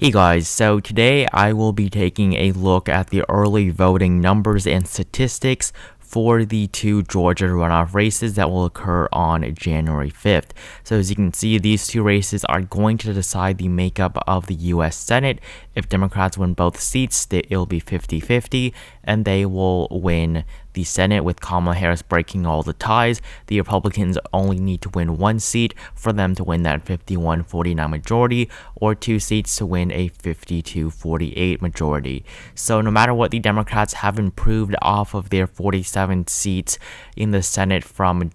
Hey guys, so today I will be taking a look at the early voting numbers and statistics for the two Georgia runoff races that will occur on January 5th. So as you can see, these two races are going to decide the makeup of the U.S. Senate. If Democrats win both seats, it'll be 50-50, and they will win the Senate with Kamala Harris breaking all the ties. The Republicans only need to win one seat for them to win that 51-49 majority, or two seats to win a 52-48 majority. So no matter what, the Democrats have improved off of their 47 seats in the Senate from,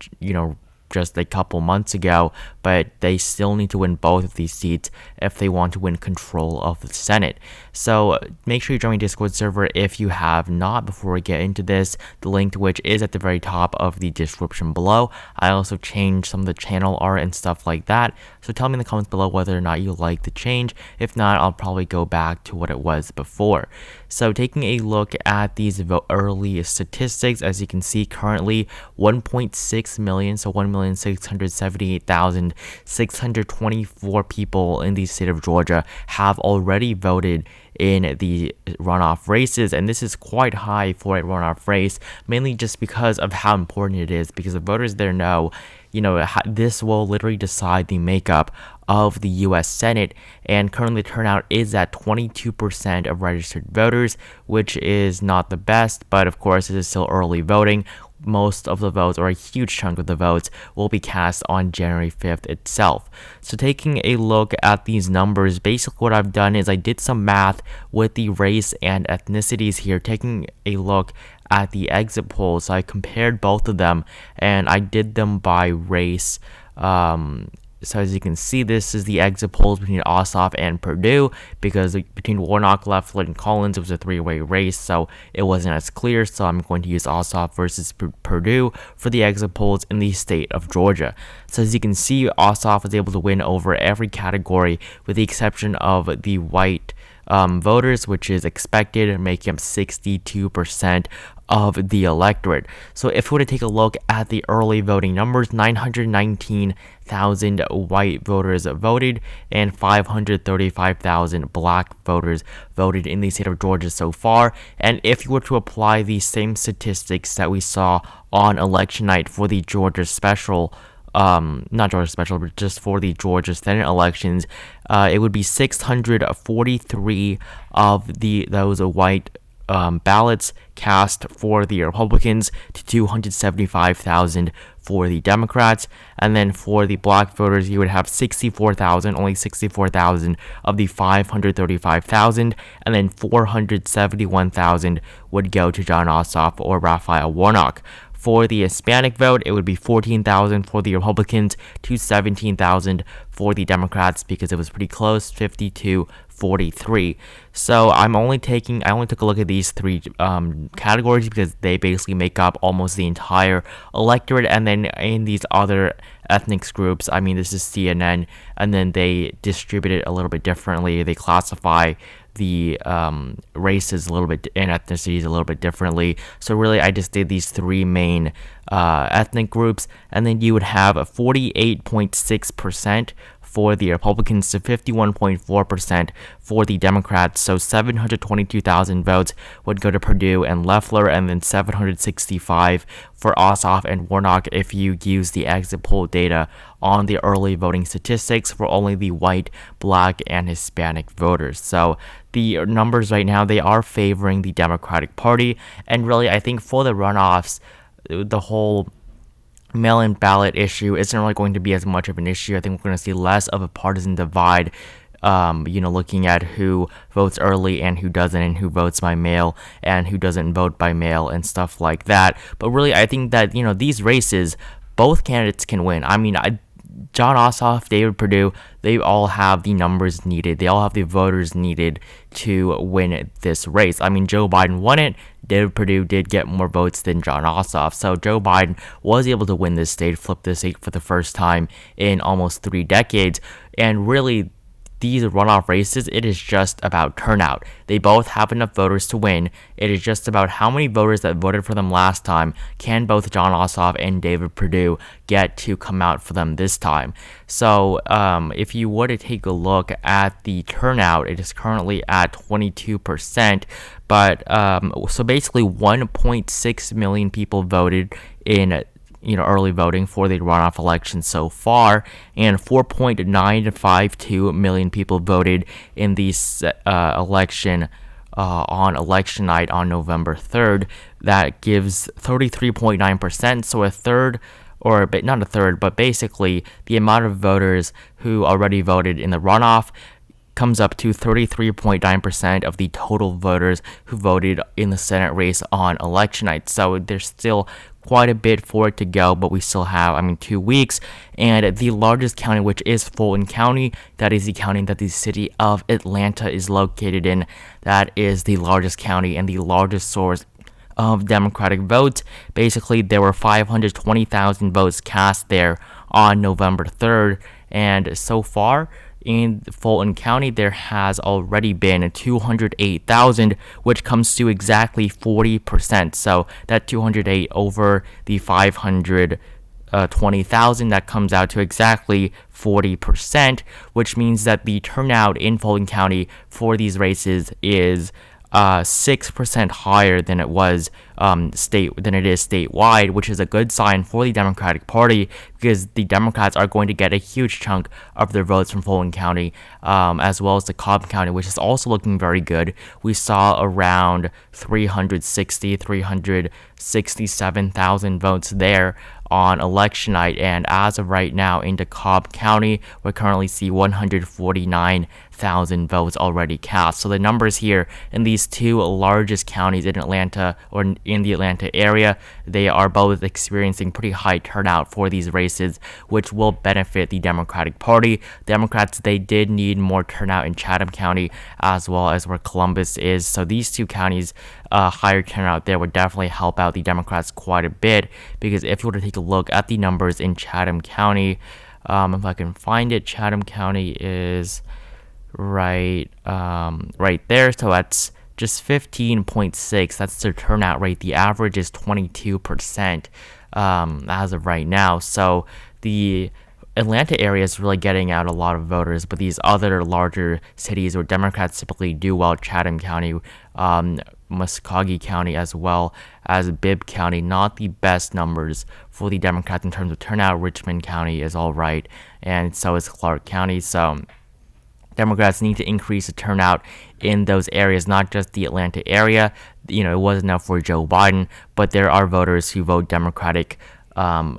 just a couple months ago, but they still need to win both of these seats if they want to win control of the Senate. So make sure you join my Discord server if you have not before we get into this, the link to which is at the very top of the description below. I also changed some of the channel art and stuff like that, so tell me in the comments below whether or not you like the change. If not, I'll probably go back to what it was before. So taking a look at these early statistics, as you can see currently 1.6 million, so 1,678,624 people in the state of Georgia have already voted in the runoff races, and this is quite high for a runoff race, mainly just because of how important it is, because the voters there know, this will literally decide the makeup of the U.S. Senate, and currently the turnout is at 22% of registered voters, which is not the best, but of course it is still early voting. Most of the votes, or a huge chunk of the votes, will be cast on January 5th itself. So taking a look at these numbers, basically what I've done is I did some math with the race and ethnicities here, taking a look at the exit polls. So I compared both of them, and I did them by race. So as you can see, this is the exit polls between Ossoff and Perdue, because between Warnock, Loeffler, and Collins, it was a three-way race, so it wasn't as clear. So I'm going to use Ossoff versus Perdue for the exit polls in the state of Georgia. So as you can see, Ossoff was able to win over every category with the exception of the white voters, which is expected, making up 62% of the electorate. So if we were to take a look at the early voting numbers, 919,000 white voters voted and 535,000 black voters voted in the state of Georgia so far. And if you were to apply the same statistics that we saw on election night for the Georgia special, not Georgia special, but just for the Georgia Senate elections, it would be 643 of those white ballots cast for the Republicans to 275,000 for the Democrats. And then for the black voters, you would have 64,000, only 64,000 of the 535,000, and then 471,000 would go to Jon Ossoff or Raphael Warnock. For the Hispanic vote, it would be 14,000 for the Republicans to 17,000 for the Democrats, because it was pretty close, 52-43. So I only took a look at these three categories because they basically make up almost the entire electorate. And then in these other ethnic groups, this is CNN, and then they distribute it a little bit differently. They classify the races a little bit and ethnicities a little bit differently. So really, I just did these three main ethnic groups, and then you would have a 48.6% for the Republicans to 51.4% for the Democrats. So 722,000 votes would go to Perdue and Loeffler, and then 765 for Ossoff and Warnock if you use the exit poll data on the early voting statistics for only the white, black, and Hispanic voters. So the numbers right now, they are favoring the Democratic Party, and really I think for the runoffs, the whole mail-in ballot issue isn't really going to be as much of an issue. I think we're going to see less of a partisan divide, looking at who votes early and who doesn't, and who votes by mail and who doesn't vote by mail and stuff like that. But really, I think that, these races, both candidates can win. Jon Ossoff, David Perdue, they all have the numbers needed. They all have the voters needed to win this race. Joe Biden won it. David Perdue did get more votes than Jon Ossoff. So Joe Biden was able to win this state, flip this state for the first time in almost 3 decades. And really, these runoff races, it is just about turnout. They both have enough voters to win. It is just about how many voters that voted for them last time can both Jon Ossoff and David Perdue get to come out for them this time. So if you were to take a look at the turnout, it is currently at 22%. But so basically 1.6 million people voted in early voting for the runoff election so far, and 4.952 million people voted in the election on election night on November 3rd. That gives 33.9%, so a third, or not a third, but basically the amount of voters who already voted in the runoff comes up to 33.9% of the total voters who voted in the Senate race on election night. So there's still quite a bit for it to go, but we still have, 2 weeks. And the largest county, which is Fulton County, that is the county that the city of Atlanta is located in. That is the largest county and the largest source of Democratic votes. Basically, there were 520,000 votes cast there on November 3rd, and so far in Fulton County, there has already been 208,000, which comes to exactly 40%. So that 208 over the 520,000, that comes out to exactly 40%, which means that the turnout in Fulton County for these races is 6% higher than it was than it is statewide, which is a good sign for the Democratic Party, because the Democrats are going to get a huge chunk of their votes from Fulton County, as well as the Cobb County, which is also looking very good. We saw around 367,000 votes there on election night, and as of right now in DeKalb County, we currently see 149,000 votes already cast. So the numbers here in these two largest counties in Atlanta, or in the Atlanta area, they are both experiencing pretty high turnout for these races, which will benefit the Democratic Party. Democrats, they did need more turnout in Chatham County as well as where Columbus is, so these two counties, higher turnout there would definitely help out the Democrats quite a bit, because if you were to take a look at the numbers in Chatham County, if I can find it, Chatham County is right there, so that's just 15.6. That's their turnout rate. The average is 22% as of right now. So the Atlanta area is really getting out a lot of voters, but these other larger cities where Democrats typically do well, Chatham County, Muscogee County, as well as Bibb County, not the best numbers for the Democrats in terms of turnout. Richmond County is all right, and so is Clark County. So Democrats need to increase the turnout in those areas, not just the Atlanta area. It wasn't enough for Joe Biden, but there are voters who vote Democratic on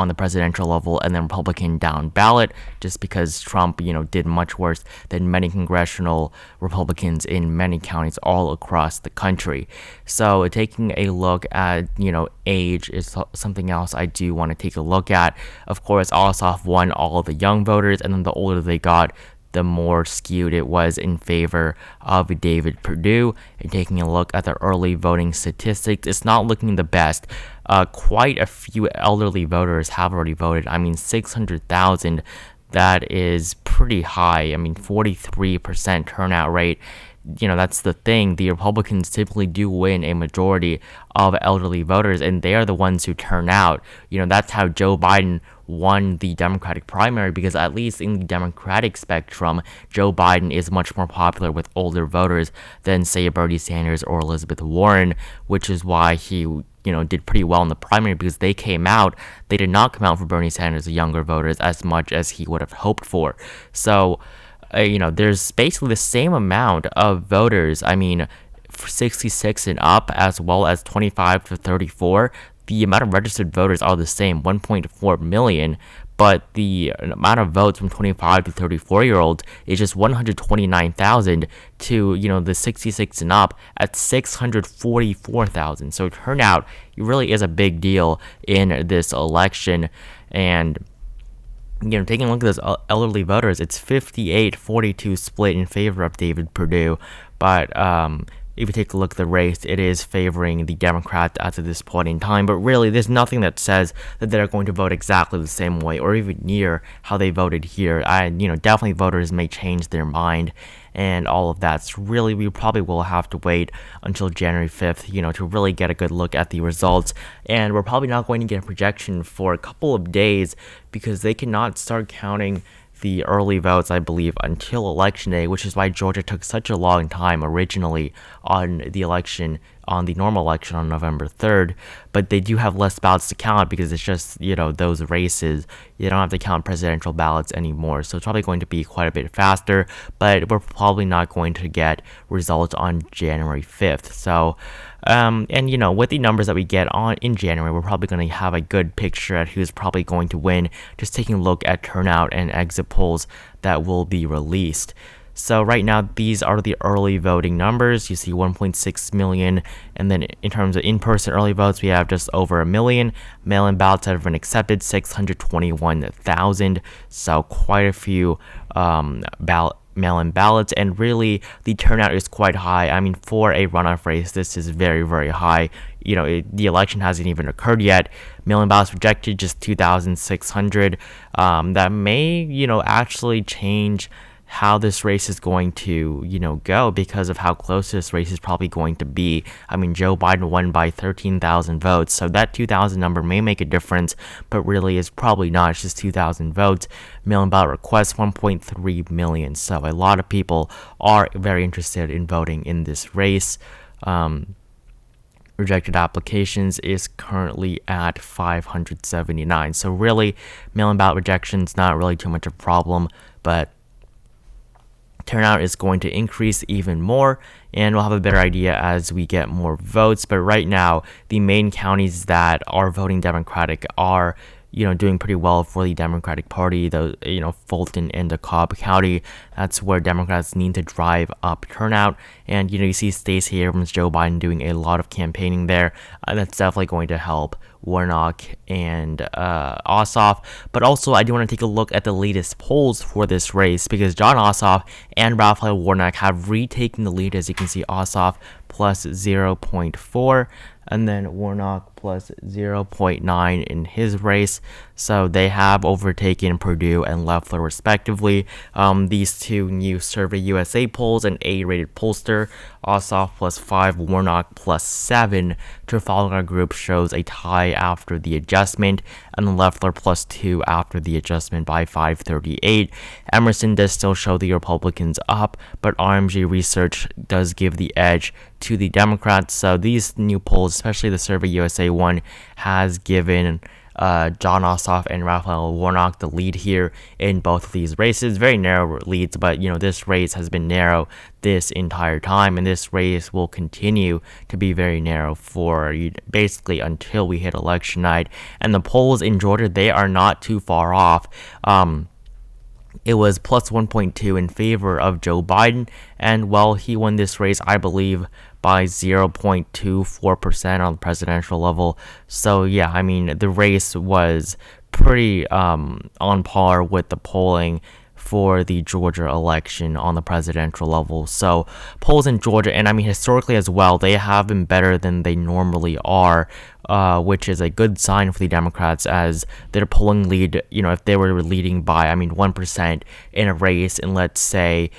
the presidential level and then Republican down ballot, just because Trump, did much worse than many congressional Republicans in many counties all across the country. So taking a look at, age is something else I do want to take a look at. Of course, Ossoff won all the young voters, and then the older they got, the more skewed it was in favor of David Perdue. And taking a look at the early voting statistics, it's not looking the best. Quite a few elderly voters have already voted. 600,000. That is pretty high. 43% turnout rate. That's the thing. The Republicans typically do win a majority of elderly voters, and they are the ones who turn out. That's how Joe Biden won the Democratic primary, because at least in the Democratic spectrum, Joe Biden is much more popular with older voters than, say, Bernie Sanders or Elizabeth Warren, which is why he did pretty well in the primary, because they did not come out for Bernie Sanders, the younger voters, as much as he would have hoped for. So there's basically the same amount of voters, 66 and up, as well as 25 to 34. The amount of registered voters are the same, 1.4 million, but the amount of votes from 25 to 34-year-olds is just 129,000 to, the 66 and up at 644,000. So turnout really is a big deal in this election. And taking a look at those elderly voters, it's 58-42 split in favor of David Perdue. But if you take a look at the race, it is favoring the Democrats as of this point in time. But really, there's nothing that says that they're going to vote exactly the same way or even near how they voted here. Definitely voters may change their mind and all of that. So really, we probably will have to wait until January 5th, to really get a good look at the results. And we're probably not going to get a projection for a couple of days because they cannot start counting the early votes, I believe, until election day, which is why Georgia took such a long time originally on the normal election on November 3rd. But they do have less ballots to count because it's just, those races. You don't have to count presidential ballots anymore. So it's probably going to be quite a bit faster, but we're probably not going to get results on January 5th. So, with the numbers that we get on in January, we're probably going to have a good picture at who's probably going to win, just taking a look at turnout and exit polls that will be released. So right now, these are the early voting numbers. You see 1.6 million, and then in terms of in-person early votes, we have just over 1 million. Mail-in ballots that have been accepted, 621,000. So quite a few mail-in ballots, and really the turnout is quite high. I mean, for a runoff race, this is very, very high. The election hasn't even occurred yet. Mail-in ballots rejected, just 2,600. That may, actually change how this race is going to, go because of how close this race is probably going to be. I mean, Joe Biden won by 13,000 votes, so that 2,000 number may make a difference, but really is probably not. It's just 2,000 votes. Mail-in ballot requests, 1.3 million. So a lot of people are very interested in voting in this race. Rejected applications is currently at 579. So really, mail-in ballot rejections not really too much of a problem, but turnout is going to increase even more, and we'll have a better idea as we get more votes. But right now, the main counties that are voting Democratic are, doing pretty well for the Democratic Party. Fulton and DeKalb County, that's where Democrats need to drive up turnout. And, you see Stacey Abrams, Joe Biden doing a lot of campaigning there. That's definitely going to help Warnock and Ossoff. But also, I do want to take a look at the latest polls for this race because Jon Ossoff and Raphael Warnock have retaken the lead. As you can see, Ossoff plus 0.4 and then Warnock plus 0.9 in his race. So they have overtaken Perdue and Loeffler respectively. These two new Survey USA polls, an A-rated pollster, Ossoff plus 5, Warnock plus 7. Trafalgar Group shows a tie after the adjustment, and Loeffler plus 2 after the adjustment by 538. Emerson does still show the Republicans up, but RMG Research does give the edge to the Democrats. So these new polls, especially the Survey USA one, has given Jon Ossoff and Raphael Warnock the lead here in both of these races. Very narrow leads, but this race has been narrow this entire time, and this race will continue to be very narrow for basically until we hit election night. And the polls in Georgia, they are not too far off. It was plus 1.2 in favor of Joe Biden, and he won this race, I believe, by 0.24% on the presidential level. So yeah, I mean, the race was pretty on par with the polling for the Georgia election on the presidential level. So polls in Georgia, and I mean historically as well, they have been better than they normally are, which is a good sign for the Democrats as their polling lead, if they were leading by, 1% in a race in, let's say,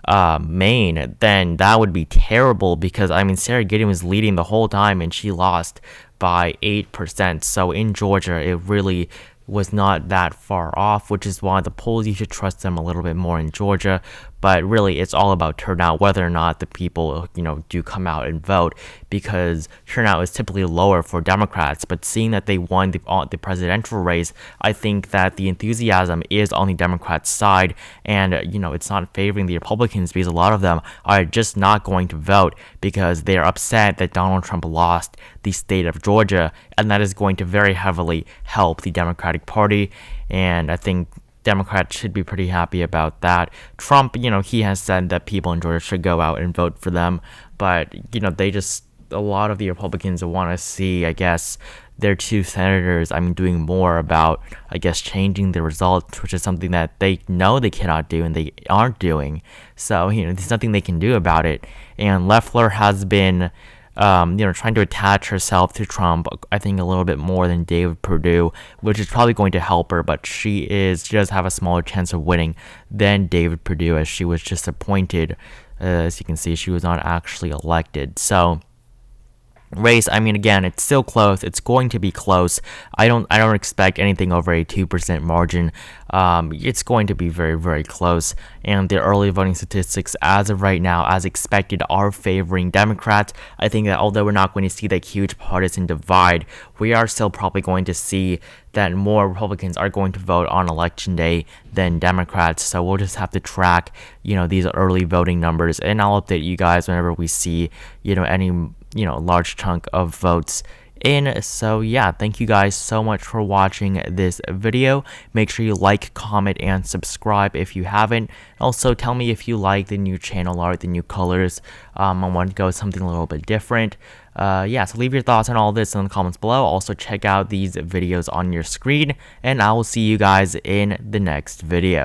Maine, then that would be terrible because, Sarah Gideon was leading the whole time and she lost by 8%. So in Georgia, it really was not that far off, which is why the polls, you should trust them a little bit more in Georgia. But really, it's all about turnout, whether or not the people, do come out and vote, because turnout is typically lower for Democrats. But seeing that they won the presidential race, I think that the enthusiasm is on the Democrats' side, and, it's not favoring the Republicans because a lot of them are just not going to vote because they're upset that Donald Trump lost the state of Georgia, and that is going to very heavily help the Democratic Party. And I think Democrats should be pretty happy about that. Trump, he has said that people in Georgia should go out and vote for them, but, a lot of the Republicans want to see, I guess, their two senators, doing more about, I guess, changing the results, which is something that they know they cannot do and they aren't doing. So, there's nothing they can do about it. And Loeffler has been, trying to attach herself to Trump, I think, a little bit more than David Perdue, which is probably going to help her, but she does have a smaller chance of winning than David Perdue, as she was just appointed. As you can see, she was not actually elected. So, race, again, it's still close. It's going to be close. I don't expect anything over a 2% margin. It's going to be very, very close. And the early voting statistics as of right now, as expected, are favoring Democrats. I think that although we're not going to see that huge partisan divide, we are still probably going to see that more Republicans are going to vote on election day than Democrats. So we'll just have to track, these early voting numbers, and I'll update you guys whenever we see, any large chunk of votes in. So yeah, thank you guys so much for watching this video. Make sure you like, comment, and subscribe if you haven't. Also, tell me if you like the new channel art, the new colors. I want to go with something a little bit different. So leave your thoughts on all this in the comments below. Also, check out these videos on your screen, and I will see you guys in the next video.